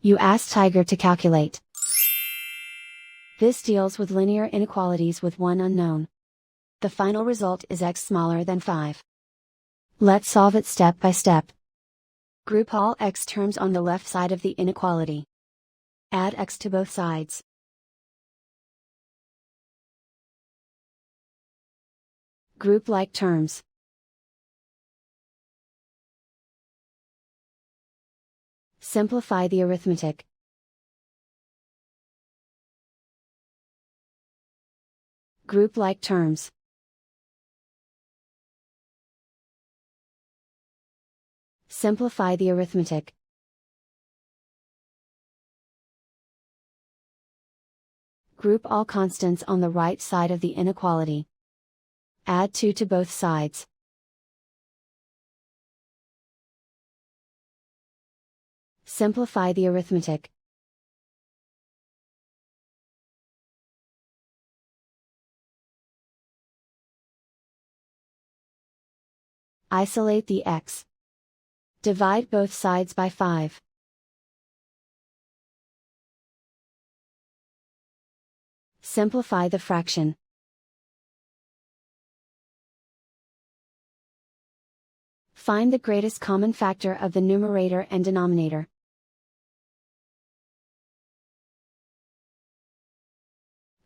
You ask Tiger to calculate. This deals with linear inequalities with one unknown. The final result is x smaller than 5. Let's solve it step by step. Group all x terms on the left side of the inequality. Add x to both sides. Group like terms. Simplify the arithmetic. Group like terms. Simplify the arithmetic. Group all constants on the right side of the inequality. Add 2 to both sides. Simplify the arithmetic. Isolate the x. Divide both sides by 5. Simplify the fraction. Find the greatest common factor of the numerator and denominator.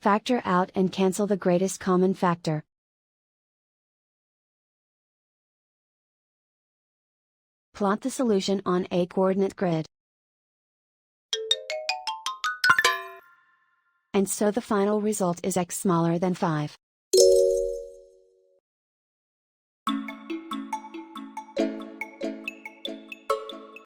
Factor out and cancel the greatest common factor. Plot the solution on a coordinate grid. And so the final result is x smaller than 5.